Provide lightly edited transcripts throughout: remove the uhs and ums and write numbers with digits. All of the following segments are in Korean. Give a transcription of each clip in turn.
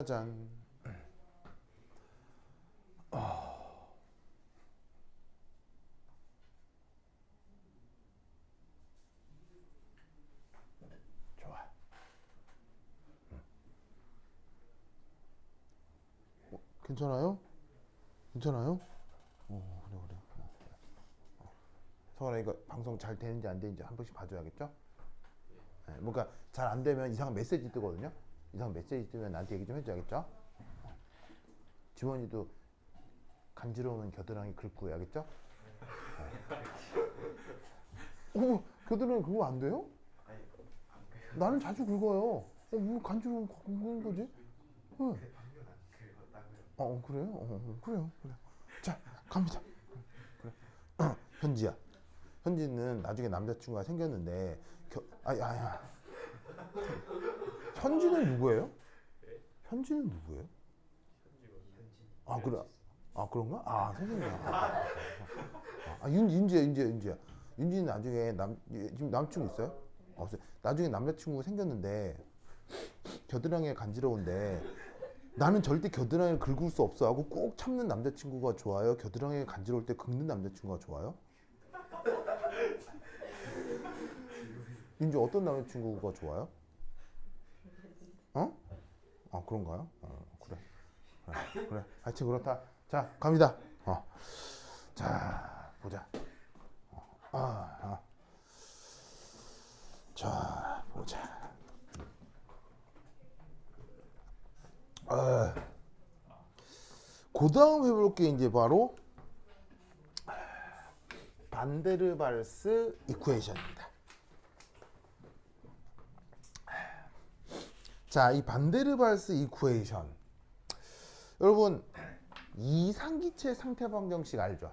짠. 좋아. 괜찮아요? 괜찮아요? 그래 그래. 성원아 이거 방송 잘 되는지 안 되는지 한 번씩 봐줘야겠죠? 네, 뭔가 잘 안 되면 이상한 메시지 뜨거든요. 이상한 메시지 뜨면 나한테 얘기 좀 해줘야겠죠? 지원이도 간지러우면 겨드랑이 긁고 해야겠죠? 네. 겨드랑이 긁으면 안 돼요? 나는 자주 긁어요. 뭐 간지러우면 긁는 거지? 응. 그래요? 그래요. 그래. 자, 갑니다. 그래. 현지야. 현지는 나중에 남자친구가 생겼는데, 아야. 현지는 누구예요? 현지는 누구예요? 아, 그래. 아, 그런가? 아, 선생님이야. 윤지야. 윤지는 나중에 지금 남자친구 있어요? 없어요. 나중에 남자친구가 생겼는데, 겨드랑이가 간지러운데, 나는 절대 겨드랑이를 긁을 수 없어 하고 꼭 참는 남자친구가 좋아요? 겨드랑이가 간지러울 때 긁는 남자친구가 좋아요? 윤지 어떤 남자친구가 좋아요? 어? 아 그런가요? 그래. 그래. 하여튼 그렇다. 자 갑니다. 자 보자. 자 보자. 그 다음 해볼 게 이제 바로 반데르발스 이쿠에이션입니다. 자, 이 반데르발스 이쿠에이션. 여러분 이상기체 상태 방정식 알죠?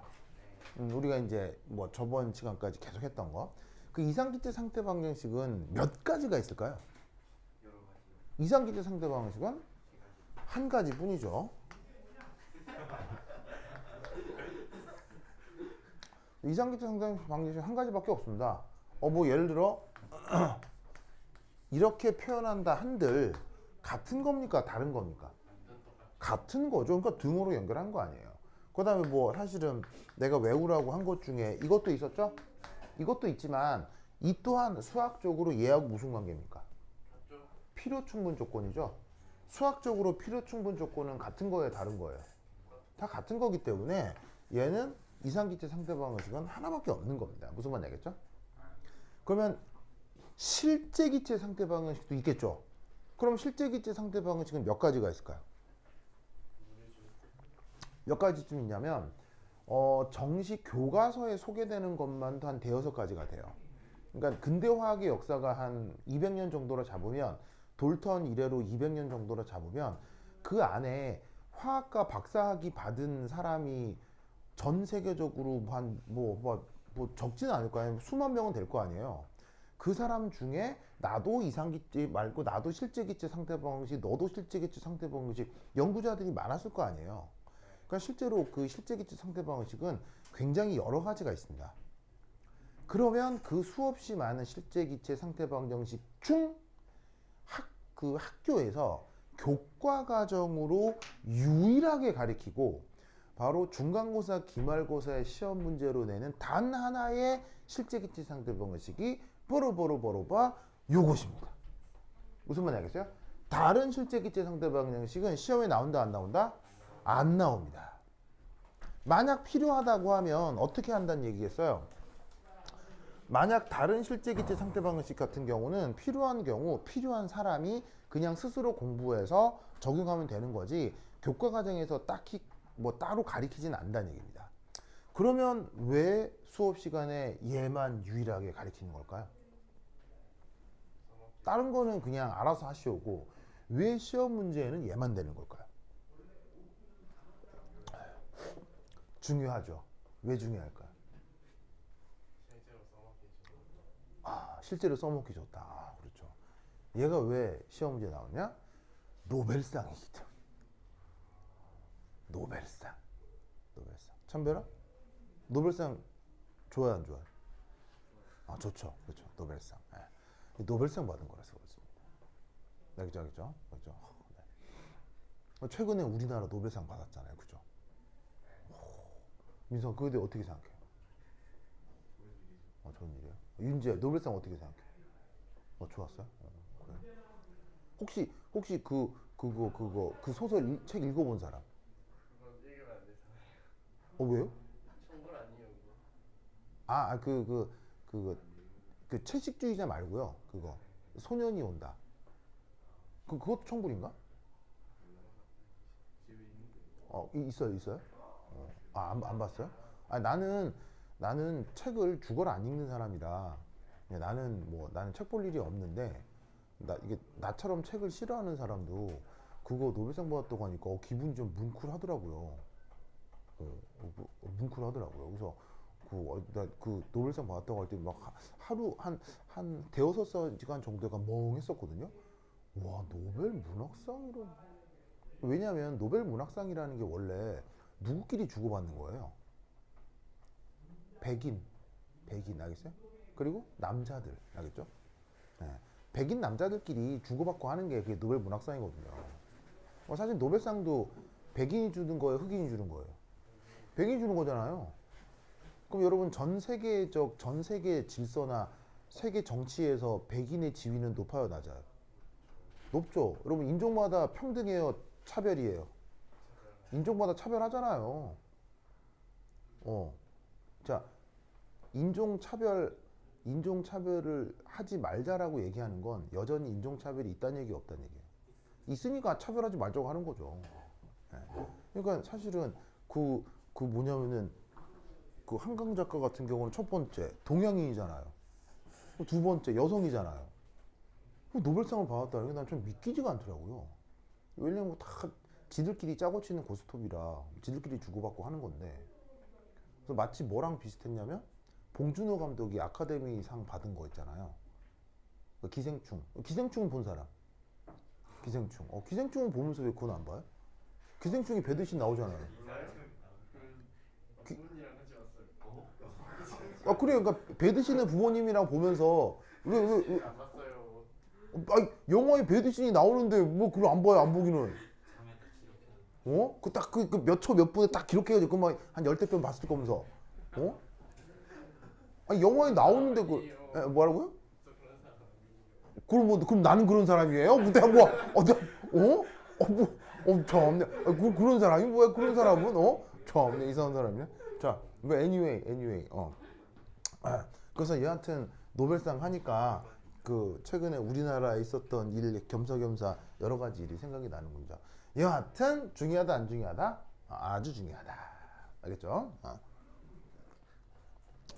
우리가 이제 뭐 저번 시간까지 계속 했던 거. 그 이상기체 상태 방정식은 몇 가지가 있을까요? 이상기체 상태 방정식은 한 가지뿐이죠. 이상기체 상태 방정식 한 가지밖에 없습니다. 뭐 예를 들어 이렇게 표현한다 한들 같은 겁니까? 다른 겁니까? 같은 거죠. 그러니까 등호로 연결한 거 아니에요. 그 다음에 뭐 사실은 내가 외우라고 한 것 중에 이것도 있었죠? 이것도 있지만 이 또한 수학적으로 얘하고 무슨 관계입니까? 필요 충분 조건이죠. 수학적으로 필요 충분 조건은 같은 거예요, 다른 거예요? 다 같은 거기 때문에 얘는 이상기체 상태 방정식은 하나밖에 없는 겁니다. 무슨 말인지 알겠죠? 그러면 실제 기체 상태 방정식도 있겠죠? 그럼 실제 기체 상태 방정식은 몇 가지가 있을까요? 몇 가지쯤 있냐면 정식 교과서에 소개되는 것만도 한 대여섯 가지가 돼요. 그러니까 근대화학의 역사가 한 200년 정도로 잡으면 돌턴 이래로 200년 정도로 잡으면 그 안에 화학과 박사학위 받은 사람이 전 세계적으로 한 뭐 적지는 않을 거 아니에요. 수만 명은 될 거 아니에요. 그 사람 중에 나도 이상기체 말고 나도 실제기체 상태 방정식, 너도 실제기체 상태 방정식 연구자들이 많았을 거 아니에요. 그러니까 실제로 그 실제기체 상태 방정식은 굉장히 여러 가지가 있습니다. 그러면 그 수없이 많은 실제기체 상태 방정식 중 그 학교에서 교과 과정으로 유일하게 가리키고 바로 중간고사, 기말고사의 시험 문제로 내는 단 하나의 실제기체 상태 방정식이 뽀로뽀로뽀로바 요것입니다. 무슨 말인지 알겠어요? 다른 실제기체 상태 방정식은 시험에 나온다 안 나온다? 안 나옵니다. 만약 필요하다고 하면 어떻게 한다는 얘기겠어요? 만약 다른 실제기체 상태 방정식 같은 경우는 필요한 경우 필요한 사람이 그냥 스스로 공부해서 적용하면 되는 거지 교과 과정에서 딱히 뭐 따로 가리키지는 않는다는 얘기입니다. 그러면 왜 수업 시간에 얘만 유일하게 가리키는 걸까요? 다른 거는 그냥 알아서 하시오고 왜 시험 문제에는 얘만 되는 걸까요? 중요하죠. 왜 중요할까요? 실제로 써먹기 좋다. 그렇죠. 얘가 왜 시험 문제 나오냐? 노벨상이기 때문에. 노벨상. 참별아? 노벨상 좋아요, 안 좋아요? 좋죠. 그렇죠. 노벨상. 네. 노벨상 받은 거라서 그렇습니다. 네, 그죠. 네. 최근에 우리나라 노벨상 받았잖아요, 그죠? 민성 그거에 대해 어떻게 생각해? 좋은 일이에요. 윤지야 노벨상 어떻게 생각해? 좋았어요? 그래. 혹시 그 소설 책 읽어본 사람? 그건 읽으면 안 되잖아요. 왜요? 청불 아니에요 그거. 그 채식주의자 말고요. 그거 소년이 온다. 그것도 청불인가? 집에 있는데. 있어요. 안 봤어요? 나는 책을 죽어라 안 읽는 사람이라 나는 책 볼 일이 없는데 이게 나처럼 책을 싫어하는 사람도 그거 노벨상 받았다고 하니까 기분이 좀 뭉클하더라고요. 뭉클하더라고요. 그래서 그 노벨상 받았다고 할 때 막 하루 한 대여섯 시간 정도가 멍했었거든요. 와 노벨 문학상이로 왜냐하면 노벨 문학상이라는 게 원래 누구끼리 주고받는 거예요. 백인 알겠어요? 그리고 남자들 알겠죠? 네. 백인 남자들끼리 주고받고 하는 게 그게 노벨 문학상이거든요. 사실 노벨상도 백인이 주는 거예요, 흑인이 주는 거예요? 백인이 주는 거잖아요. 그럼 여러분 전 세계 질서나 세계 정치에서 백인의 지위는 높아요, 낮아요? 높죠. 여러분 인종마다 평등해요, 차별이에요? 인종마다 차별하잖아요. 자, 인종차별을 하지 말자라고 얘기하는 건 여전히 인종차별이 있다는 얘기 없다는 얘기예요. 있으니까 차별하지 말자고 하는 거죠. 네. 그러니까 사실은 뭐냐면은 그 한강 작가 같은 경우는 첫 번째 동양인이잖아요. 두 번째 여성이잖아요. 노벨상을 받았다는 게 난 좀 믿기지가 않더라고요. 왜냐면 다 지들끼리 짜고 치는 고스톱이라 지들끼리 주고받고 하는 건데. 그래서 마치 뭐랑 비슷했냐면 봉준호 감독이 아카데미상 받은 거 있잖아요. 기생충은 본 사람. 기생충은 보면서 왜 그건 안 봐요? 기생충이 배드신 나오잖아요. 부모님이랑 같이 왔어요. 그래, 그러니까 배드신의 부모님이랑 보면서 안 봤어요. 영화에 배드신이 나오는데 뭐 그걸 안 봐요? 안 보기는. 그 몇 초 몇 분에 딱 기록해가지고 그만 한 열댓 편 봤을 거면서. 영화에 나오는데 뭐라고요? 저 그런 사람 아니에요. 그럼 나는 그런 사람이에요? 참네. 그런 사람이 뭐야? 그런 사람은 참네 이상한 사람이네. 자, anyway. 그래서 여하튼 노벨상 하니까 그 최근에 우리나라에 있었던 일 겸사겸사 여러 가지 일이 생각이 나는 거죠. 여하튼 중요하다 안 중요하다? 아주 중요하다. 알겠죠?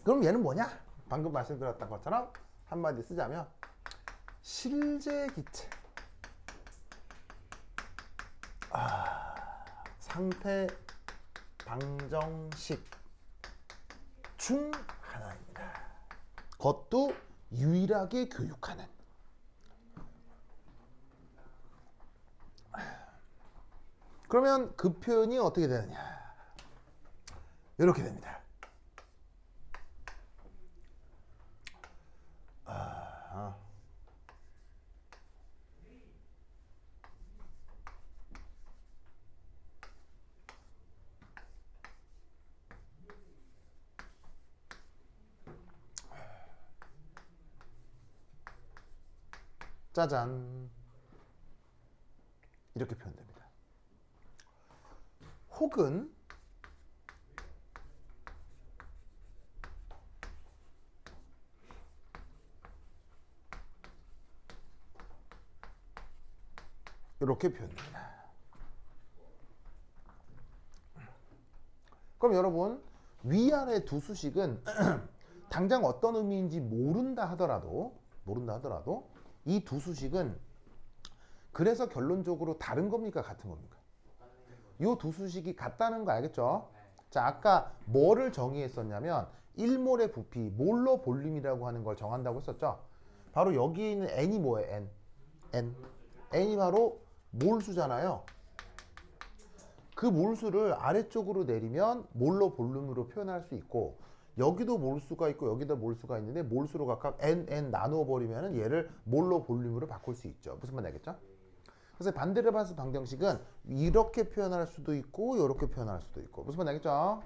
그럼 얘는 뭐냐? 방금 말씀드렸던 것처럼 한마디 쓰자면 실제기체, 상태 방정식 중 하나입니다. 그것도 유일하게 교육하는. 그러면 그 표현이 어떻게 되느냐? 이렇게 됩니다. 짜잔. 이렇게 표현됩니다. 혹은 이렇게 표현됩니다. 그럼 여러분 위아래 두 수식은 당장 어떤 의미인지 모른다 하더라도 이 두 수식은 그래서 결론적으로 다른 겁니까? 같은 겁니까? 이 두 수식이 같다는 거 알겠죠? 자, 아까 뭐를 정의했었냐면 1몰의 부피, 몰로 볼륨이라고 하는 걸 정한다고 했었죠? 바로 여기 있는 n이 뭐예요? n이 바로 몰수잖아요. 그 몰수를 아래쪽으로 내리면 몰로 볼륨으로 표현할 수 있고, 여기도 몰수가 있고 여기도 몰수가 있는데 몰수로 각각 n 나누어 버리면 얘를 몰로 볼륨으로 바꿀 수 있죠. 무슨 말인지 알겠죠? 그래서 반데르발스 방정식은 이렇게 표현할 수도 있고 이렇게 표현할 수도 있고 무슨 말인지 알겠죠?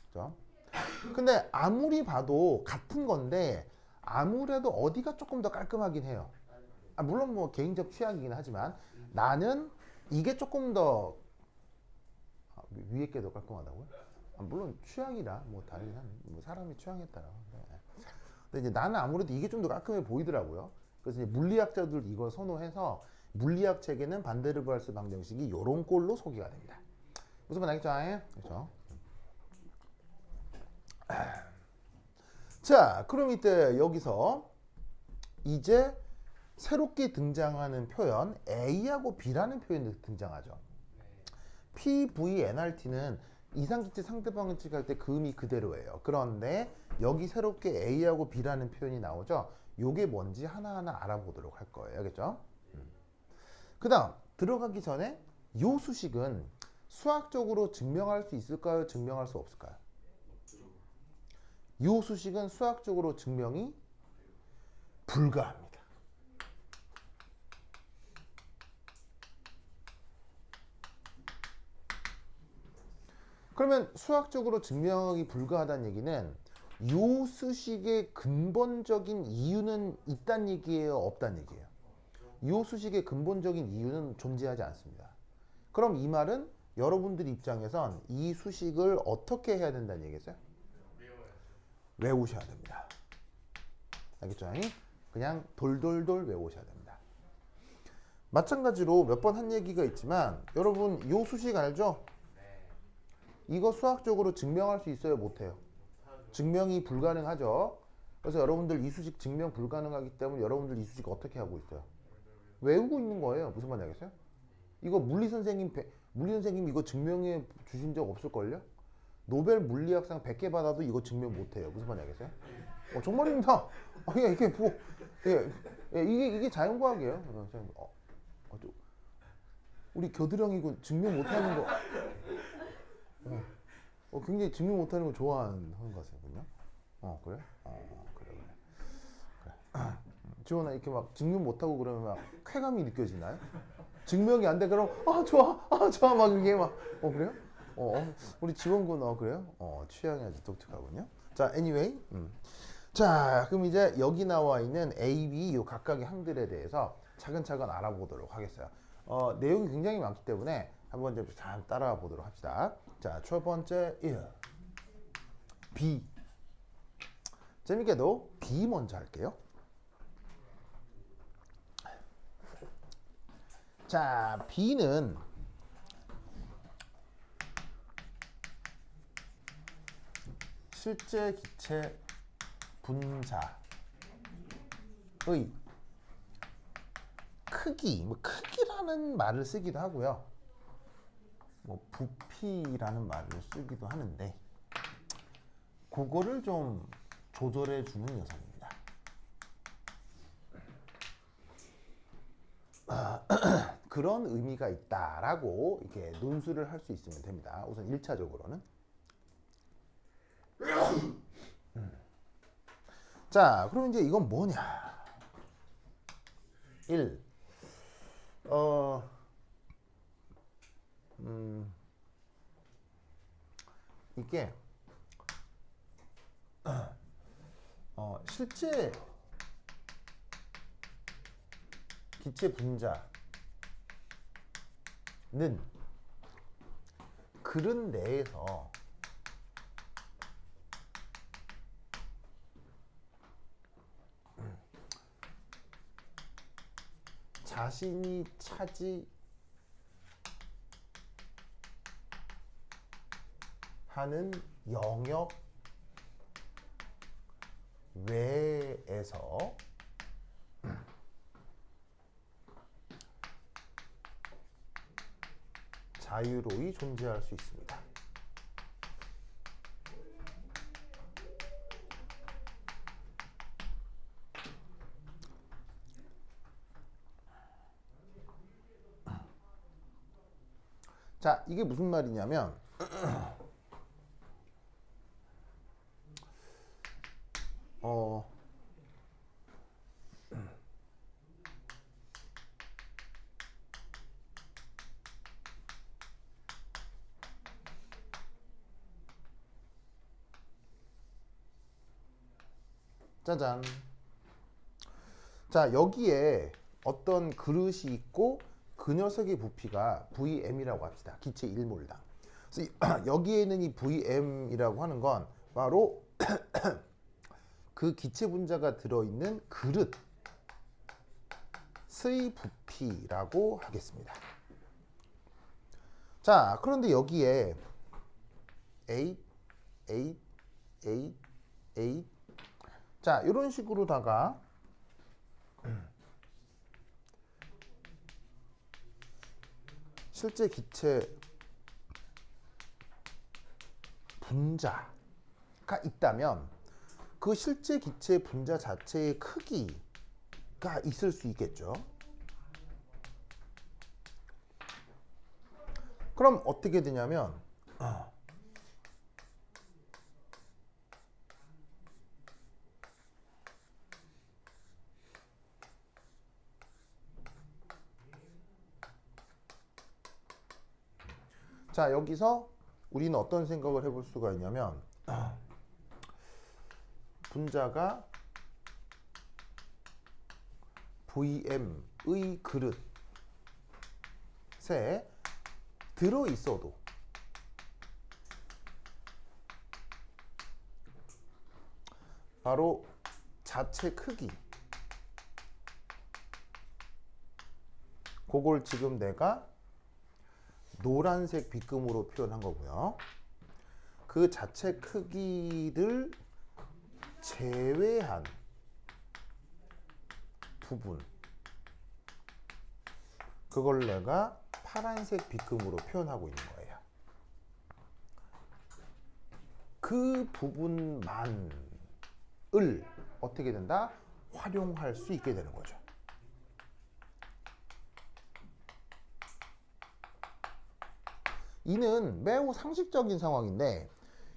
그죠? 근데 아무리 봐도 같은 건데 아무래도 어디가 조금 더 깔끔하긴 해요. 물론 뭐 개인적 취향이긴 하지만 나는 이게 조금 더 위에 게 더 깔끔하다고요? 물론 취향이라 뭐 다르긴 한 뭐 사람이 취향에 따라. 네. 근데 이제 나는 아무래도 이게 좀 더 깔끔해 보이더라고요. 그래서 이제 물리학자들 이걸 선호해서 물리학 책에는 반데르발스 방정식이 요런 꼴로 소개가 됩니다. 무슨 말 알겠죠? 그렇죠? 자, 그럼 이때 여기서 이제 새롭게 등장하는 표현 A하고 B라는 표현이 등장하죠. PVNRT는 이상기체 상대방을 할 때 그 의미 그대로예요. 그런데 여기 새롭게 A하고 B라는 표현이 나오죠. 요게 뭔지 하나하나 알아보도록 할 거예요. 알겠죠? 그 다음 들어가기 전에 요 수식은 수학적으로 증명할 수 있을까요? 증명할 수 없을까요? 요 수식은 수학적으로 증명이 불가합니다. 그러면 수학적으로 증명이 불가하다는 얘기는 요 수식의 근본적인 이유는 있다는 얘기예요? 없다는 얘기예요? 요 수식의 근본적인 이유는 존재하지 않습니다. 그럼 이 말은 여러분들 입장에선 이 수식을 어떻게 해야 된다는 얘기겠어요? 외우셔야 됩니다. 알겠죠? 그냥 돌돌돌 외우셔야 됩니다. 마찬가지로 몇 번 한 얘기가 있지만 여러분 요 수식 알죠? 이거 수학적으로 증명할 수 있어요? 못해요? 증명이 불가능하죠. 그래서 여러분들 이 수식 증명 불가능하기 때문에 여러분들 이 수식 어떻게 하고 있어요? 외우고 있는 거예요. 무슨 말인지 알겠어요? 이거 물리 선생님 이거 증명해 주신 적 없을걸요? 노벨 물리학상 100개 받아도 이거 증명 못해요. 무슨 말인지 알겠어요? 정말입니다. 이게 뭐 이게 자연과학이에요. 우리 겨드랑이 이거 증명 못하는 거 굉장히 증명 못하는 거 좋아하는 것 같거든요. 그래? 그래. 지원아 이렇게 막 증명 못하고 그러면 막 쾌감이 느껴지나요? 증명이 안 돼 그럼 좋아 막 이게 막 그래요? 우리 지원군 그래요? 취향이 아주 독특하군요. 자, anyway, 자 그럼 이제 여기 나와 있는 A, B 요 각각의 항들에 대해서 차근차근 알아보도록 하겠어요. 내용이 굉장히 많기 때문에 한번 좀 잘 따라와 보도록 합시다. 자, 첫 번째 1, B. 재밌게도 B 먼저 할게요. 자, B는 실제 기체 분자의 크기, 크기라는 말을 쓰기도 하고요. 부피라는 말을 쓰기도 하는데 그거를 좀 조절해 주는 녀석입니다. 그런 의미가 있다라고 이렇게 논술을 할 수 있으면 됩니다. 우선 1차적으로는. 자, 그럼 이제 이건 뭐냐? 1. 이게 실제 기체 분자는 그릇 내에서 자신이 차지하는 영역 외에서 자유로이 존재할 수 있습니다. 자, 이게 무슨 말이냐면 짜잔. 자, 여기에 어떤 그릇이 있고 그 녀석의 부피가 VM이라고 합시다. 기체 1몰당. 그래서 여기에 있는 이 VM이라고 하는 건 바로 그 기체 분자가 들어있는 그릇의 부피라고 하겠습니다. 자, 그런데 여기에 8, 8, 8, 8. 자, 이런 식으로다가 실제 기체 분자가 있다면 그 실제 기체 분자 자체의 크기가 있을 수 있겠죠. 그럼 어떻게 되냐면 자, 여기서 우리는 어떤 생각을 해볼 수가 있냐면 분자가 VM의 그릇에 들어있어도 바로 자체 크기, 그걸 지금 내가 노란색 빗금으로 표현한 거고요. 그 자체 크기를 제외한 부분, 그걸 내가 파란색 빗금으로 표현하고 있는 거예요. 그 부분만을 어떻게 된다? 활용할 수 있게 되는 거죠. 이는 매우 상식적인 상황인데,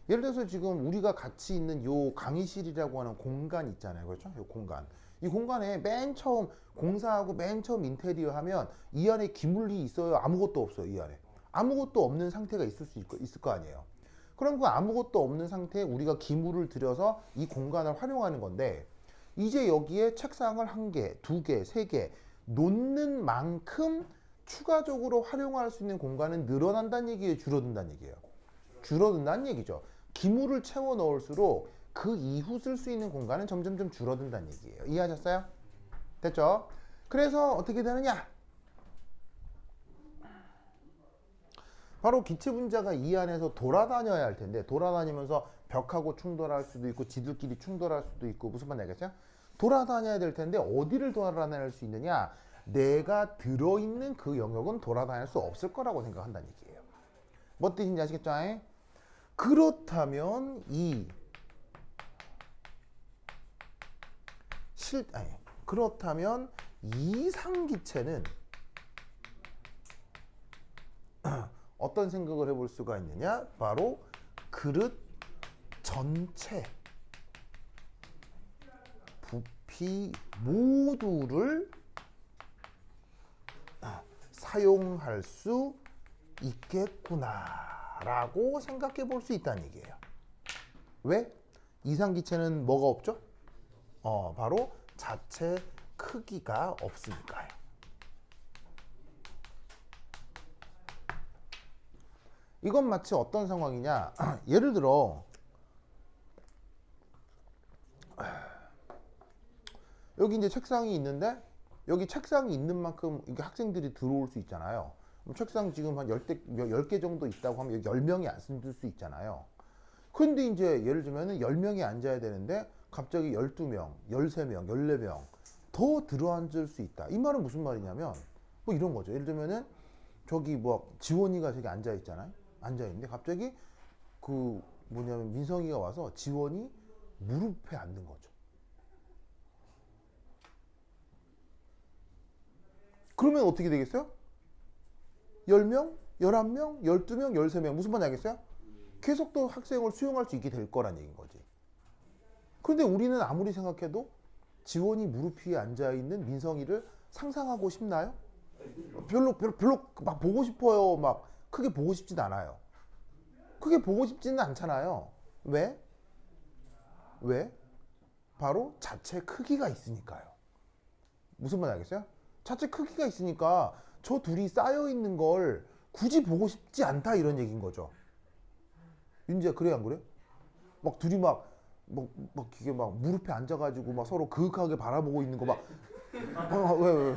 예를 들어서 지금 우리가 같이 있는 요 강의실이라고 하는 공간 있잖아요. 그렇죠? 요 공간. 이 공간에 맨 처음 공사하고 맨 처음 인테리어 하면 이 안에 기물이 있어요? 아무것도 없어요? 이 안에. 아무것도 없는 상태가 있을 거 아니에요. 그럼 그 아무것도 없는 상태에 우리가 기물을 들여서 이 공간을 활용하는 건데, 이제 여기에 책상을 1개, 2개, 3개 놓는 만큼 추가적으로 활용할 수 있는 공간은 늘어난다는 얘기예요? 줄어든다는 얘기예요? 줄어든다는 얘기죠. 기물을 채워 넣을수록 그 이후 쓸 수 있는 공간은 점점점 줄어든다는 얘기예요. 이해하셨어요? 됐죠? 그래서 어떻게 되느냐? 바로 기체 분자가 이 안에서 돌아다녀야 할 텐데, 돌아다니면서 벽하고 충돌할 수도 있고 지들끼리 충돌할 수도 있고, 무슨 말인지 알겠어요? 돌아다녀야 될 텐데 어디를 돌아다닐 수 있느냐? 내가 들어있는 그 영역은 돌아다닐 수 없을 거라고 생각한다는 얘기예요. 뭐 뜻인지 아시겠죠? 그렇다면 그렇다면 이상기체는 어떤 생각을 해볼 수가 있느냐? 바로 그릇 전체 부피 모두를 사용할 수 있겠구나 라고 생각해 볼 수 있다는 얘기예요. 왜? 이상기체는 뭐가 없죠? 바로 자체 크기가 없으니까요. 이건 마치 어떤 상황이냐? 예를 들어 여기 이제 책상이 있는데, 여기 책상이 있는 만큼 이게 학생들이 들어올 수 있잖아요. 책상 지금 한 10개 정도 있다고 하면 여기 10명이 앉을 수 있잖아요. 근데 이제 예를 들면 10명이 앉아야 되는데 갑자기 12명, 13명, 14명 더 들어앉을 수 있다. 이 말은 무슨 말이냐면 뭐 이런 거죠. 예를 들면은 저기 뭐 지원이가 저기 앉아 있잖아요. 앉아 있는데 갑자기 그 뭐냐면 민성이가 와서 지원이 무릎에 앉는 거죠. 그러면 어떻게 되겠어요? 10명, 11명, 12명, 13명 무슨 말인지 알겠어요? 계속 또 학생을 수용할 수 있게 될 거란 얘기인 거지. 그런데 우리는 아무리 생각해도 지원이 무릎 위에 앉아있는 민성이를 상상하고 싶나요? 별로 막 보고 싶어요. 막 크게 보고 싶진 않아요. 크게 보고 싶지는 않잖아요. 왜? 왜? 바로 자체 크기가 있으니까요. 무슨 말인지 알겠어요? 자체 크기가 있으니까 저 둘이 쌓여 있는 걸 굳이 보고 싶지 않다 이런 얘기인 거죠. 윤지야 그래 안 그래? 막 둘이 막 이게 막 무릎에 앉아가지고 막 서로 그윽하게 바라보고 있는 거 막 왜?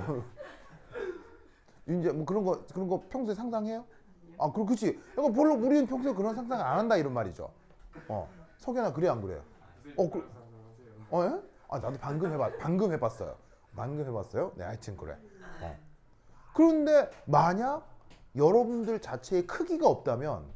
윤지야 뭐 그런 거 평소에 상상해요? 아 그렇지. 그러니까 별로 우리는 평소에 그런 상상 안 한다 이런 말이죠. 석연아 그래 안 그래요? 예? 아 나도 방금 해봤어요. 방금 해봤어요? 네 하여튼 그래. 그런데 만약 여러분들 자체의 크기가 없다면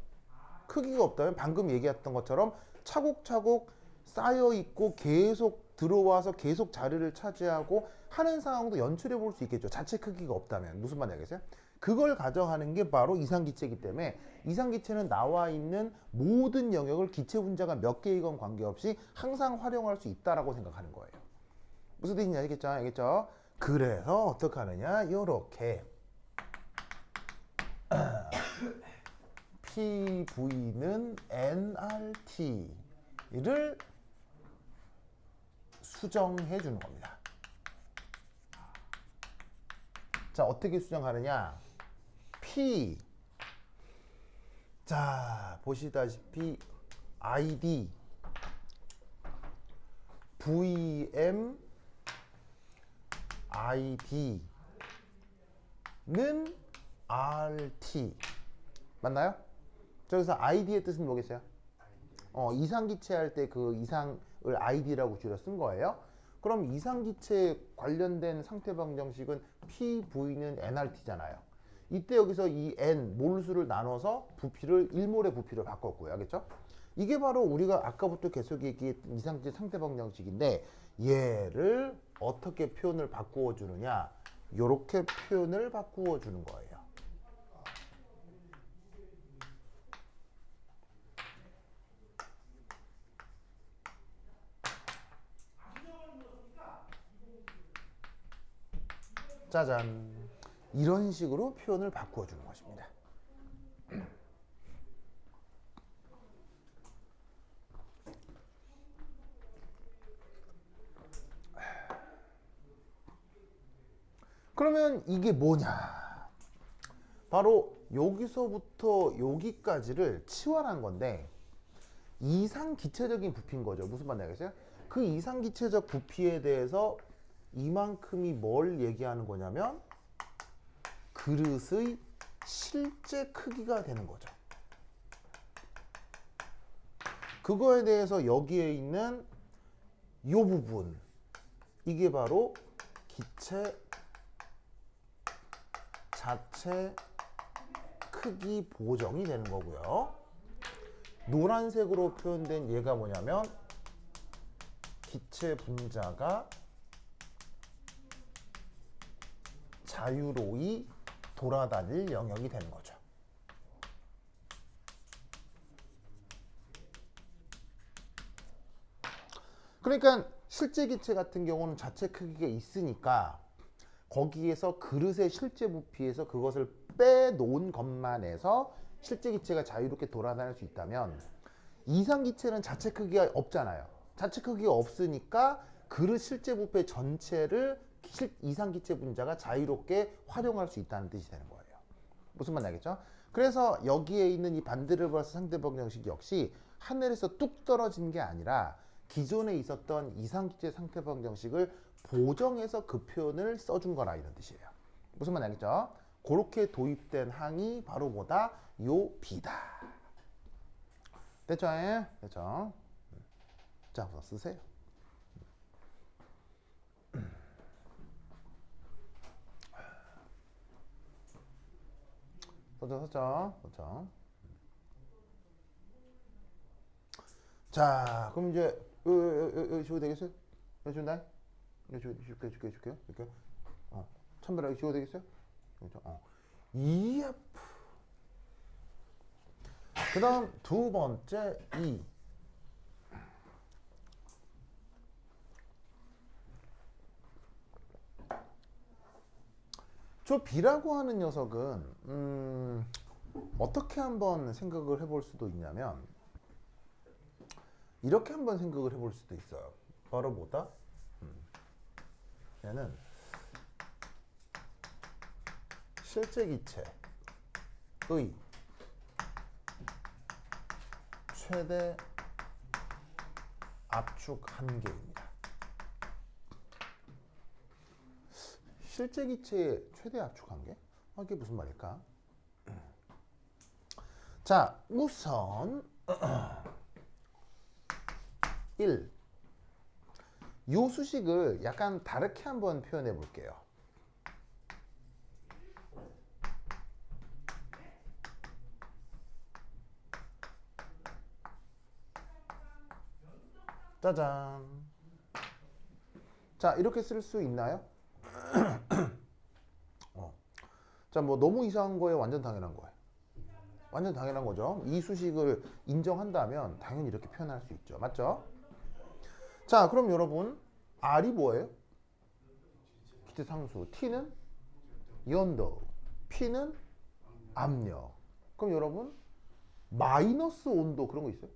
방금 얘기했던 것처럼 차곡차곡 쌓여 있고 계속 들어와서 계속 자리를 차지하고 하는 상황도 연출해 볼 수 있겠죠. 자체 크기가 없다면. 무슨 말인지 알겠어요? 그걸 가정하는 게 바로 이상기체이기 때문에 이상기체는 나와 있는 모든 영역을 기체 분자가 몇 개이건 관계없이 항상 활용할 수 있다라고 생각하는 거예요. 무슨 뜻인지 알겠죠? 알겠죠? 그래서 어떻게 하느냐? 요렇게 PV는 nRT를 수정해 주는 겁니다. 자, 어떻게 수정하느냐? P 자, 보시다시피 ID VM ID는 RT 맞나요? 저기서 ID의 뜻은 뭐겠어요? 이상기체 할 때 그 이상을 ID라고 줄여 쓴 거예요. 그럼 이상기체 관련된 상태 방정식은 PV는 nRT잖아요. 이때 여기서 이 n 몰수를 나눠서 부피를 1몰의 부피로 바꿨고요. 알겠죠? 이게 바로 우리가 아까부터 계속 얘기했던 이상기체 상태 방정식인데 얘를 어떻게 표현을 바꾸어 주느냐? 이렇게 표현을 바꾸어 주는 거예요. 짜잔. 이런 식으로 표현을 바꾸어 주는 것입니다. 그러면 이게 뭐냐? 바로 여기서부터 여기까지를 치환한 건데 이상기체적인 부피인 거죠. 무슨 말인지 알겠어요? 그 이상기체적 부피에 대해서 이만큼이 뭘 얘기하는 거냐면 그릇의 실제 크기가 되는 거죠. 그거에 대해서 여기에 있는 이 부분 이게 바로 기체 자체 크기 보정이 되는 거고요. 노란색으로 표현된 얘가 뭐냐면 기체 분자가 자유로이 돌아다닐 영역이 되는 거죠. 그러니까 실제 기체 같은 경우는 자체 크기가 있으니까 거기에서 그릇의 실제 부피에서 그것을 빼놓은 것만 해서 실제 기체가 자유롭게 돌아다닐 수 있다면 이상 기체는 자체 크기가 없잖아요. 자체 크기가 없으니까 그릇 실제 부피 전체를 이상 기체 분자가 자유롭게 활용할 수 있다는 뜻이 되는 거예요. 무슨 말인지 알겠죠? 그래서 여기에 있는 이 반데르발스 상태 방정식 역시 하늘에서 뚝 떨어진 게 아니라 기존에 있었던 이상 기체 상태 방정식을 보정해서 그 표현을 써준 거라 이런 뜻이에요. 무슨 말인지 알겠죠? 그렇게 도입된 항이 바로 뭐다? 요 B다. 됐죠? 됐죠? 자, 우선 쓰세요. 썼죠. 자, 그럼 이제 지워도 되겠어요? 이거 준다? 이거 줄게요. 이렇게. 천별하게 지워도 되겠어요? EF. 그 다음 두 번째 E. 저 B라고 하는 녀석은 어떻게 한번 생각을 해볼 수도 있냐면 이렇게 한번 생각을 해볼 수도 있어요. 바로 뭐다? 얘는 실제 기체의 최대 압축 한계입니다. 실제 기체의 최대 압축 한계? 이게 무슨 말일까? 자, 우선 1. 요 수식을 약간 다르게 한번 표현해 볼게요. 짜잔. 자, 이렇게 쓸 수 있나요? 자, 뭐 너무 이상한 거예요? 완전 당연한 거예요? 완전 당연한 거죠. 이 수식을 인정한다면 당연히 이렇게 표현할 수 있죠. 맞죠? 자, 그럼 여러분 R이 뭐예요? 기체 상수. T는 연도. P는 압력. 그럼 여러분 마이너스 온도 그런 거 있어요?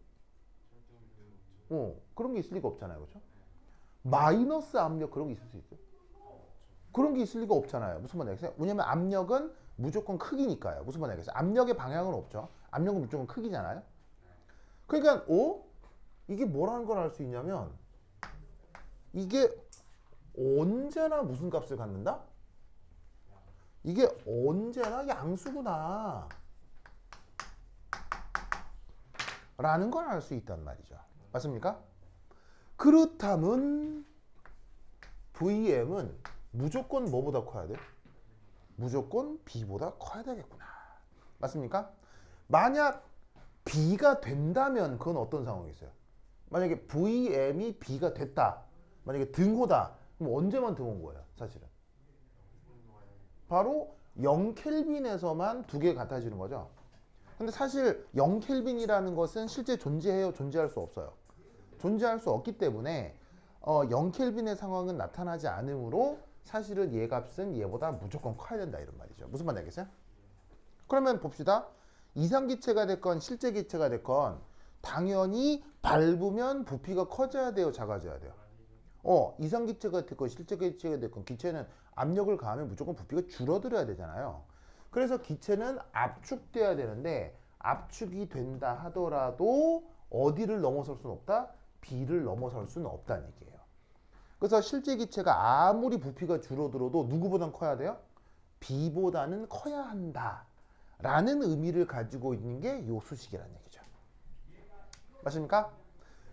그런 게 있을 리가 없잖아요. 그렇죠? 마이너스 압력 그런 게 있을 수 있어요? 그런 게 있을 리가 없잖아요. 무슨 말인지 알겠어요? 왜냐면 압력은 무조건 크기니까요. 무슨 말인지 알겠어요? 압력의 방향은 없죠. 압력은 무조건 크기잖아요. 그러니까 이게 뭐라는 걸 알 수 있냐면 이게 언제나 무슨 값을 갖는다? 이게 언제나 양수구나 라는 걸 알 수 있단 말이죠. 맞습니까? 그렇다면 Vm은 무조건 뭐보다 커야 돼? 무조건 B보다 커야 되겠구나. 맞습니까? 만약 B가 된다면 그건 어떤 상황이겠어요? 만약에 Vm이 B가 됐다. 만약에 등호다. 그럼 언제만 등호인 거예요? 사실은. 바로 0켈빈에서만 두 개 같아지는 거죠. 근데 사실 0켈빈이라는 것은 실제 존재해요? 존재할 수 없어요? 존재할 수 없기 때문에 0켈빈의 상황은 나타나지 않으므로 사실은 얘 값은 얘보다 무조건 커야 된다 이런 말이죠. 무슨 말인지 알겠어요? 그러면 봅시다. 이상기체가 됐건 실제 기체가 됐건 당연히 밟으면 부피가 커져야 돼요? 작아져야 돼요? 이상기체가 됐건 실제 기체가 됐건 기체는 압력을 가하면 무조건 부피가 줄어들어야 되잖아요. 그래서 기체는 압축돼야 되는데 압축이 된다 하더라도 어디를 넘어설 수는 없다? B를 넘어설 수는 없다는 얘기예요. 그래서 실제 기체가 아무리 부피가 줄어들어도 누구보단 커야 돼요? B보다는 커야 한다 라는 의미를 가지고 있는 게 요 수식이라는 얘기죠. 맞습니까?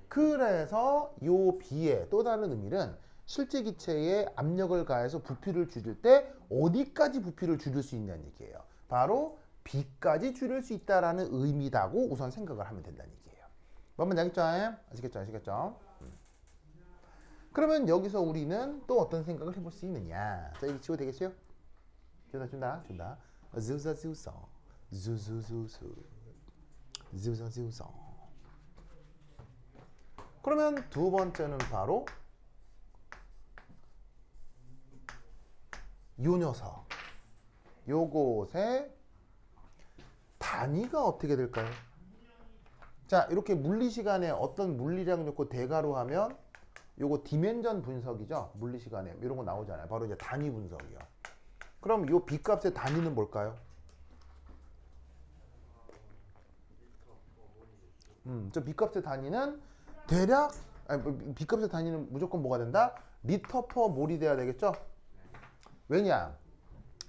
그래서 요 B의 또 다른 의미는 실제 기체에 압력을 가해서 부피를 줄일 때 어디까지 부피를 줄일 수 있냐는 얘기예요. 바로 B까지 줄일 수 있다라는 의미다고 우선 생각을 하면 된다는 얘기예요. 뭔지 알겠죠? 아시겠죠? 아시겠죠? 그러면 여기서 우리는 또 어떤 생각을 해볼 수 있느냐? 자, 이거 치고 되겠어요? 준다. zuzazuzo, zuzuzuzu, zuzazuzo. 그러면 두 번째는 바로 요 녀석. 요것의 단위가 어떻게 될까요? 자, 이렇게 물리 시간에 어떤 물리량 놓고 대괄호 하면 요거 디멘전 분석이죠. 물리 시간에 이런 거 나오잖아요. 바로 이제 단위 분석이요. 그럼 요 B 값의 단위는 뭘까요? 저 B 값의 단위는 대략 B 값의 단위는 무조건 뭐가 된다? 리터 퍼 몰이 돼야 되겠죠? 왜냐?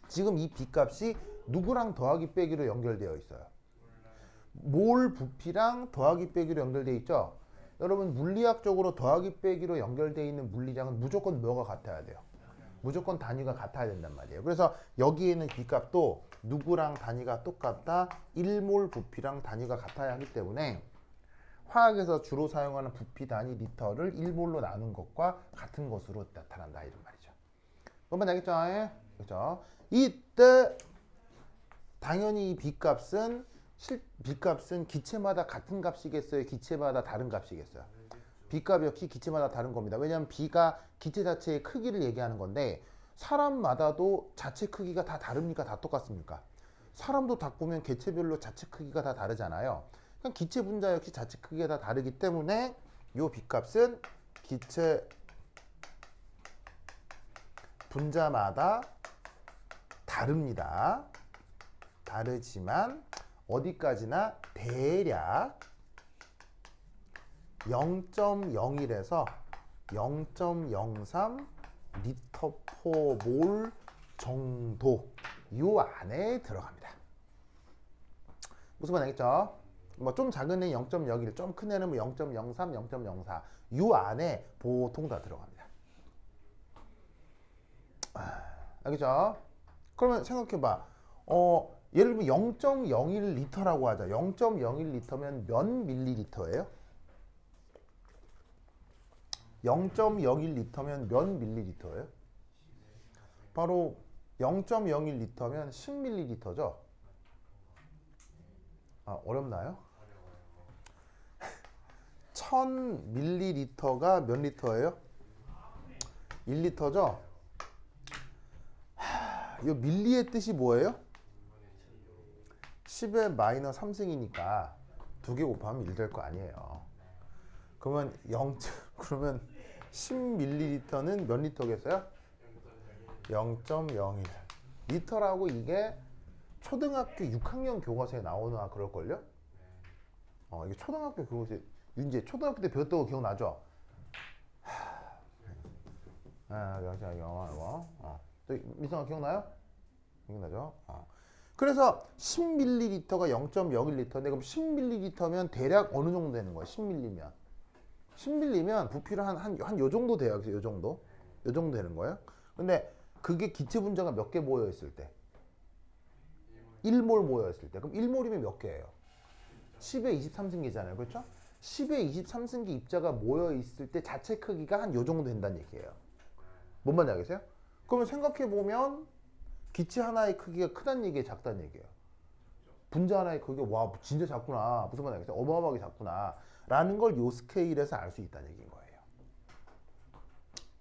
지금 이 B 값이 누구랑 더하기 빼기로 연결되어 있어요? 몰 부피랑 더하기 빼기로 연결되어 있죠? 여러분 물리학적으로 더하기 빼기로 연결되어 있는 물리량은 무조건 뭐가 같아야 돼요? 무조건 단위가 같아야 된단 말이에요. 그래서 여기에는 B값도 누구랑 단위가 똑같다? 1몰 부피랑 단위가 같아야 하기 때문에 화학에서 주로 사용하는 부피 단위 리터를 1몰로 나눈 것과 같은 것으로 나타난다 이런 말이죠. 뭔지 알겠죠? 그렇죠? 이때 당연히 이 B값은 B값은 기체마다 같은 값이겠어요? 기체마다 다른 값이겠어요? B값 역시 기체마다 다른 겁니다. 왜냐하면 B가 기체 자체의 크기를 얘기하는 건데 사람마다도 자체 크기가 다 다릅니까? 다 똑같습니까? 사람도 딱 보면 개체별로 자체 크기가 다 다르잖아요. 그러니까 기체 분자 역시 자체 크기가 다 다르기 때문에 요 B값은 기체 분자마다 다릅니다. 다르지만 어디까지나 대략 0.01에서 0.03 리터 포 몰 정도 요 안에 들어갑니다. 무슨 말 알겠죠? 뭐 좀 작은 애 0.01, 좀 큰 애는 뭐 0.03, 0.04 요 안에 보통 다 들어갑니다. 알겠죠? 그러면 생각해봐. 예를 들면 0.01리터라고 하자. 0.01리터면 몇 밀리리터예요? 0.01리터면 몇 밀리리터예요? 바로 0.01리터면 10밀리리터죠? 어렵나요? 1000밀리리터가 몇 리터예요? 1리터죠? 이 밀리의 뜻이 뭐예요? 10의 마이너스 3승이니까 2개 곱하면 1 될 거 아니에요. 그러면 그러면 10밀리리터는 몇 리터겠어요? 0.01 리터라고. 이게 초등학교 6학년 교과서에 나오나 그럴걸요? 이게 초등학교 교과서에 윤재 초등학교 때 배웠던 거 기억나죠? 또 미성아 기억나요? 기억나죠? 그래서 10ml가 0.01리터인데 그럼 10ml면 대략 어느 정도 되는 거예요? 10ml면 10ml면 부피를 한 요 정도 돼요. 그래서 요 정도 되는 거예요. 근데 그게 기체 분자가 몇 개 모여 있을 때? 1몰 모여 있을 때. 그럼 1몰이면 몇 개예요? 10의 23승기잖아요. 그렇죠? 10의 23승기 입자가 모여 있을 때 자체 크기가 한 요 정도 된다는 얘기예요. 뭔 말인지 알겠어요? 그러면 생각해 보면 기체 하나의 크기가 크다는 얘기예요, 작다는 얘기예요? 분자 하나의 크기가 와 진짜 작구나. 무슨 말인지 알겠어요? 어마어마하게 작구나 라는 걸 요 스케일에서 알 수 있다는 얘기인 거예요.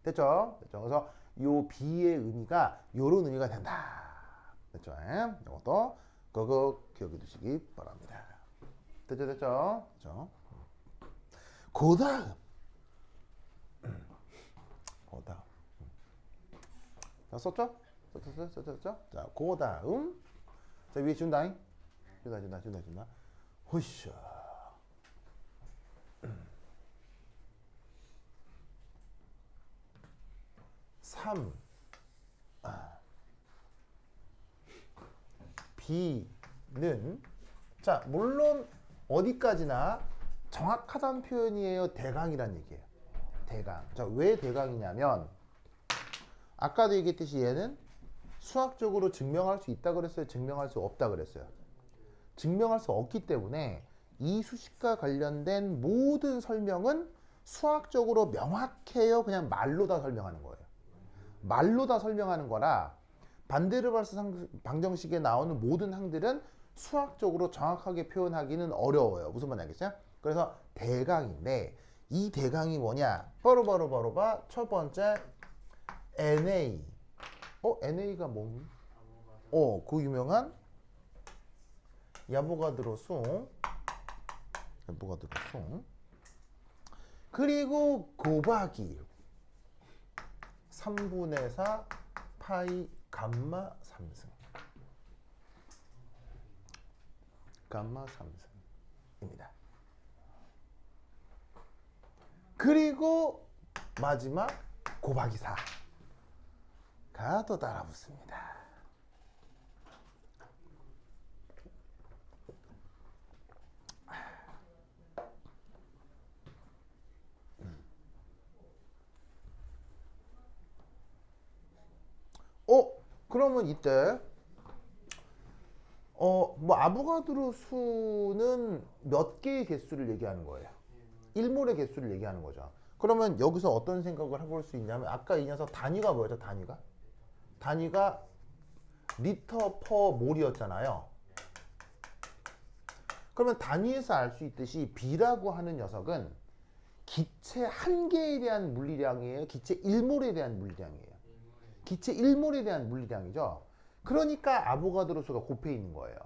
됐죠? 그래서 요 B의 의미가 요런 의미가 된다. 됐죠? 이것도 그거 기억해 두시기 바랍니다. 됐죠? 그 다음 자, 썼죠? 자, 그 다음 자, 위에 준다잉. 준다. 호이샤. 3 B는 자 물론 어디까지나 정확하다는 표현이에요. 대강이란 얘기예요. 대강. 자, 왜 대강이냐면 아까도 얘기했듯이 얘는 수학적으로 증명할 수 있다 그랬어요? 증명할 수 없다 그랬어요? 증명할 수 없기 때문에 이 수식과 관련된 모든 설명은 수학적으로 명확해요? 그냥 말로 다 설명하는 거예요? 말로 다 설명하는 거라 반데르발스 방정식에 나오는 모든 항들은 수학적으로 정확하게 표현하기는 어려워요. 무슨 말인지 알겠어요? 그래서 대강인데 이 대강이 뭐냐? 바로 봐. 첫 번째 Na. NA가 뭐? 그 유명한 야보가드로 수. 그리고 곱하기 3분의 4 파이 감마 3승. 감마 3승입니다. 그리고 마지막 곱하기 4가 또 따라 붙습니다. 그러면 이때 뭐 아보가드로 수는 몇 개의 개수를 얘기하는 거예요? 1몰의 개수를 얘기하는 거죠. 그러면 여기서 어떤 생각을 해볼 수 있냐면 아까 이 녀석 단위가 뭐였죠? 단위가 리터 퍼 몰이었잖아요. 그러면 단위에서 알 수 있듯이 B라고 하는 녀석은 기체 한 개에 대한 물리량이에요? 기체 1몰에 대한 물리량이에요? 기체 1몰에 대한 물리량이죠. 그러니까 아보가드로 수가 곱해 있는 거예요.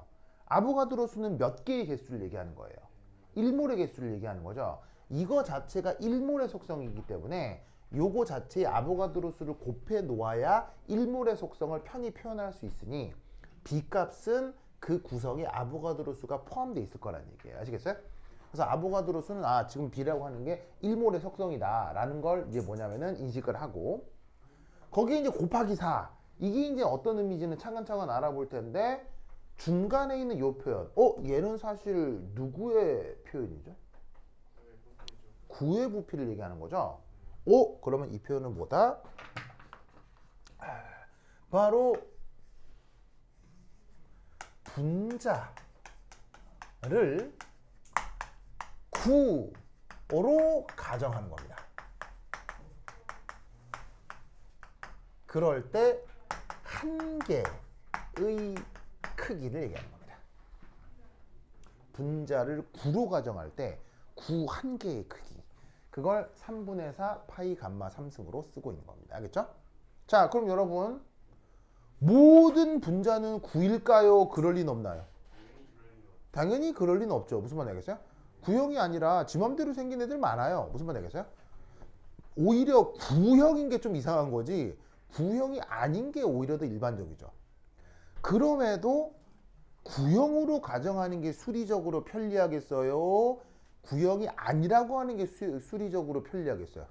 아보가드로 수는 몇 개의 개수를 얘기하는 거예요? 1몰의 개수를 얘기하는 거죠. 이거 자체가 1몰의 속성이기 때문에 요거 자체의 아보가드로 수를 곱해 놓아야 1몰의 속성을 편히 표현할 수 있으니 B값은 그 구성에 아보가드로 수가 포함되어 있을 거라는 얘기예요. 아시겠어요? 그래서 아보가드로 수는 지금 B라고 하는 게 1몰의 속성이다 라는 걸 이제 뭐냐면은 인식을 하고, 거기에 이제 곱하기 4, 이게 이제 어떤 의미인지는 차근차근 알아볼 텐데, 중간에 있는 요 표현, 얘는 사실 누구의 표현이죠? 구의 부피를 얘기하는 거죠. 그러면 이 표현은 뭐다? 바로 분자를 구로 가정하는 겁니다. 그럴 때 한 개의 크기를 얘기하는 겁니다. 분자를 구로 가정할 때 구 한 개의 크기, 그걸 3분의 4 파이 감마 3승으로 쓰고 있는 겁니다. 알겠죠? 자, 그럼 여러분, 모든 분자는 9일까요? 그럴 리는 없나요? 당연히 그럴 리는 없죠. 무슨 말인지 알겠어요? 구형이 아니라 지 맘대로 생긴 애들 많아요. 무슨 말인지 알겠어요? 오히려 구형인 게 좀 이상한 거지, 구형이 아닌 게 오히려 더 일반적이죠. 그럼에도 구형으로 가정하는 게 수리적으로 편리하겠어요? 구형이 아니라고 하는 게 수리적으로 편리하겠어요?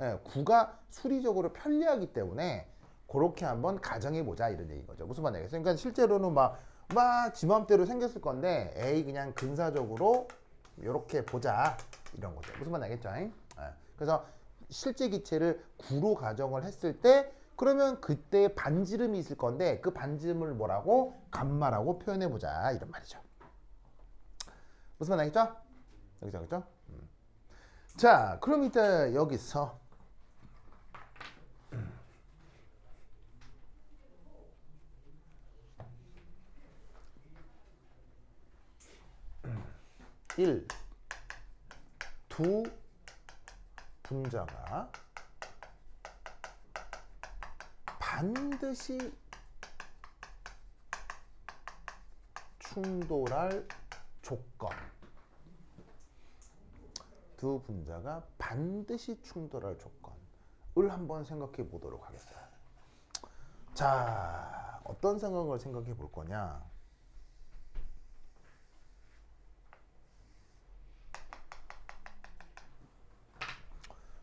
예, 구가 수리적으로 편리하기 때문에 그렇게 한번 가정해 보자 이런 얘기인 거죠. 무슨 말이겠어요? 그러니까 실제로는 막 지 맘대로 생겼을 건데, 에이 그냥 근사적으로 이렇게 보자 이런 거죠. 무슨 말인지 알겠죠? 예. 그래서 실제 기체를 구로 가정을 했을 때, 그러면 그때 반지름이 있을 건데 그 반지름을 뭐라고? 감마라고 표현해 보자 이런 말이죠. 무슨 말 알겠죠? 알겠죠? 자, 그럼 이제 여기서 두 분자가 반드시 충돌할 조건, 두 분자가 반드시 충돌할 조건을 한번 생각해 보도록 하겠어요. 자, 어떤 상황을 생각해 볼 거냐?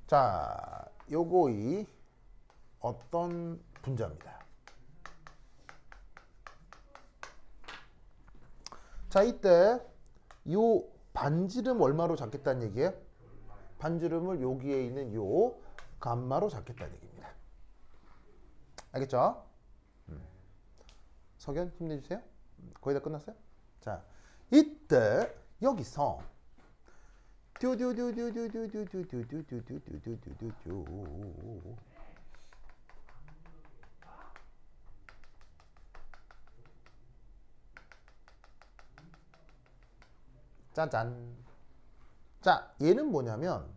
자, 요거이 어떤 분자입니다. 자, 이때 요 반지름 얼마로 잡겠다는 얘기예요? 반지름을 여기에 있는 요 감마로 잡겠다는 얘기입니다. 알겠죠? 석연 힘내주세요. 거의 다 끝났어요? 자, 이때 여기서 짜잔. 자, 얘는 뭐냐면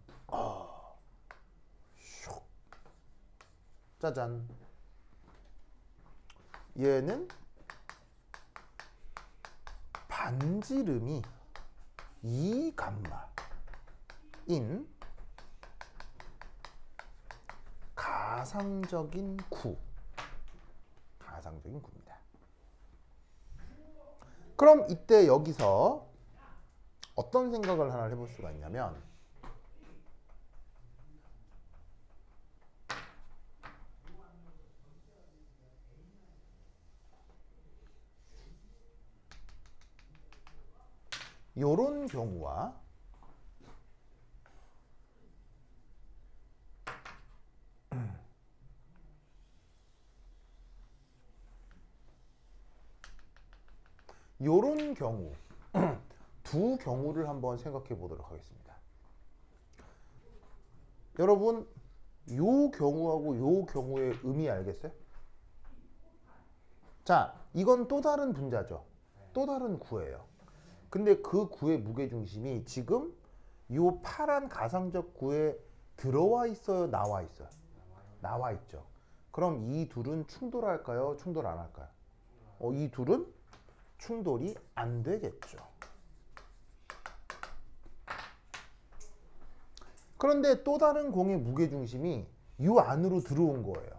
짜잔. 얘는 반지름이 2감마인 가상적인 구입니다. 그럼 이때 여기서 어떤 생각을 하나 해볼 수가 있냐면, 요런 경우와 요런 경우 두 경우를 한번 생각해 보도록 하겠습니다. 여러분, 요 경우하고 요 경우의 의미 알겠어요? 자, 이건 또 다른 분자죠. 또 다른 구예요. 근데 그 구의 무게중심이 지금 요 파란 가상적 구에 들어와 있어요? 나와 있어요? 나와 있죠. 그럼 이 둘은 충돌할까요? 충돌 안 할까요? 이 둘은 충돌이 안 되겠죠. 그런데 또 다른 공의 무게중심이 이 안으로 들어온 거예요.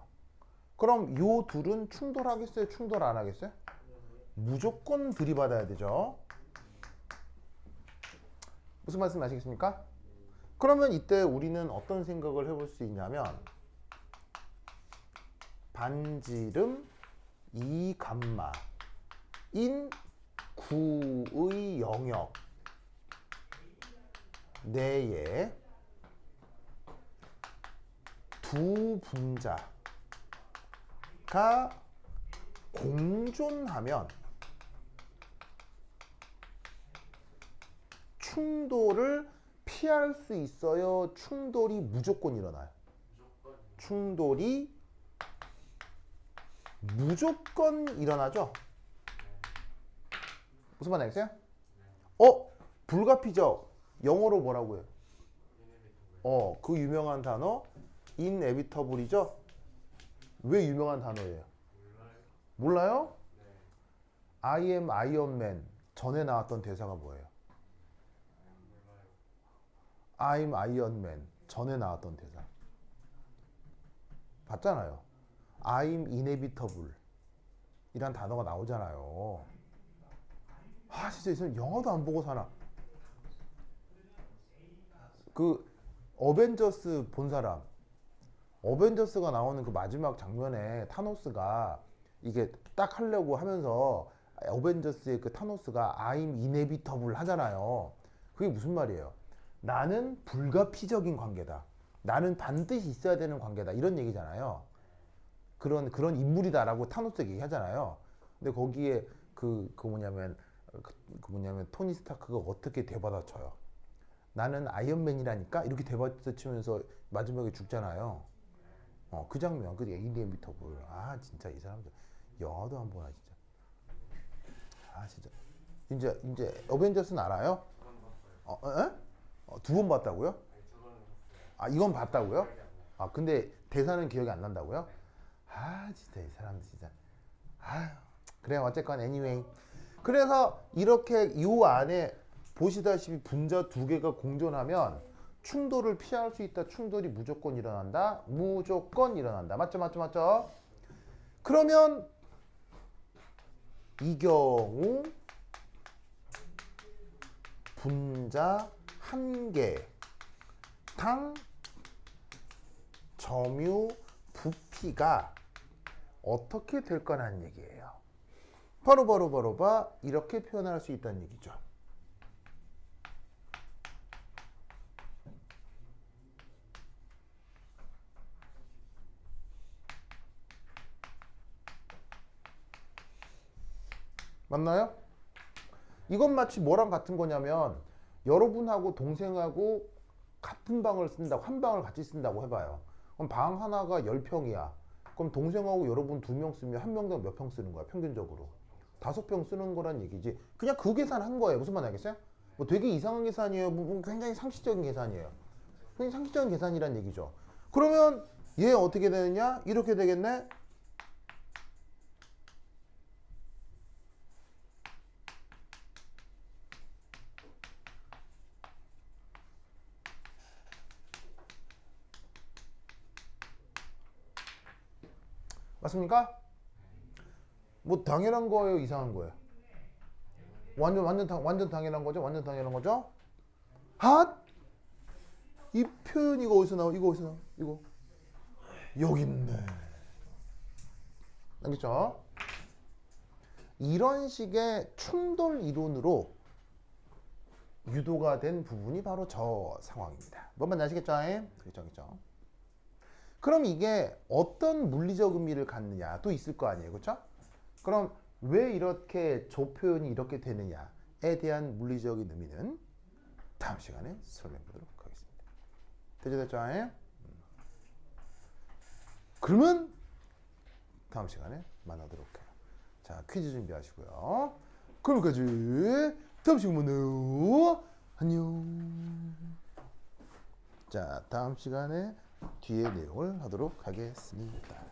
그럼 요 둘은 충돌하겠어요? 충돌 안 하겠어요? 무조건 들이받아야 되죠. 무슨 말씀 아시겠습니까? 그러면 이때 우리는 어떤 생각을 해볼 수 있냐면 반지름 2감마인 구의 영역 내에 두 분자가 공존하면 충돌을 피할 수 있어요? 충돌이 무조건 일어나요? 충돌이 무조건 일어나죠? 무슨 말 알겠어요? 불가피적. 영어로 뭐라고 해요? 그 유명한 단어 inevitable이죠? 왜 유명한 단어예요? 몰라요? I am Iron Man 전에 나왔던 대사가 뭐예요? I'm Iron Man 전에 나왔던 대사 봤잖아요. I'm inevitable 이란 단어가 나오잖아요. 진짜 이 사람 영화도 안 보고 사나? 그 어벤져스 본 사람, 어벤져스가 나오는 그 마지막 장면에 타노스가 이게 딱 하려고 하면서 어벤져스의 그 타노스가 I'm inevitable 하잖아요. 그게 무슨 말이에요? 나는 불가피적인 관계다. 나는 반드시 있어야 되는 관계다. 이런 얘기잖아요. 그런 인물이다라고 타노스가 얘기하잖아요. 근데 거기에 그 뭐냐면 토니 스타크가 어떻게 되받아쳐요? 나는 아이언맨이라니까 이렇게 되받아치면서 마지막에 죽잖아요. 그 장면, 그 이네비터블. 진짜 이 사람들 영화도 안 보나 진짜. 진짜 이제 어벤져스는 알아요? 두 번 봤다고요? 이건 봤다고요? 근데 대사는 기억이 안 난다고요? 진짜 이 사람들 진짜. 그래 어쨌건 anyway. 그래서 이렇게 이 안에 보시다시피 분자 두 개가 공존하면 충돌을 피할 수 있다. 충돌이 무조건 일어난다. 무조건 일어난다. 맞죠? 그러면 이 경우 분자 한 개당 점유 부피가 어떻게 될 거라는 얘기예요. 바로 이렇게 표현할 수 있다는 얘기죠. 맞나요? 이건 마치 뭐랑 같은 거냐면 여러분하고 동생하고 같은 방을 쓴다고, 한 방을 같이 쓴다고 해봐요. 그럼 방 하나가 10평이야. 그럼 동생하고 여러분 2명 쓰면 한 명당 몇 평 쓰는 거야? 평균적으로 5평 쓰는 거란 얘기지. 그냥 그 계산한 거예요. 무슨 말 알겠어요? 뭐 되게 이상한 계산이에요. 뭐 굉장히 상식적인 계산이에요. 굉장히 상식적인 계산이란 얘기죠. 그러면 얘 어떻게 되느냐? 이렇게 되겠네. 맞습니까? 뭐 당연한 거예요, 이상한 거예요? 완전 당연한 거죠? 완전 당연한 거죠? 이 표현 이거 어디서 나와? 이거 여기 있네. 알겠죠? 이런 식의 충돌 이론으로 유도가 된 부분이 바로 저 상황입니다. 뭔 말인지 아시겠죠? 그렇죠. 그럼 이게 어떤 물리적 의미를 갖느냐도 있을 거 아니에요. 그렇죠? 그럼 왜 이렇게 조 표현이 이렇게 되느냐에 대한 물리적인 의미는 다음 시간에 설명해 보도록 하겠습니다. 됐죠? 그러면 다음 시간에 만나도록 해요. 자, 퀴즈 준비하시고요. 그럼까지 다음 시간 만나요. 안녕. 자, 다음 시간에 뒤에 내용을 하도록 하겠습니다.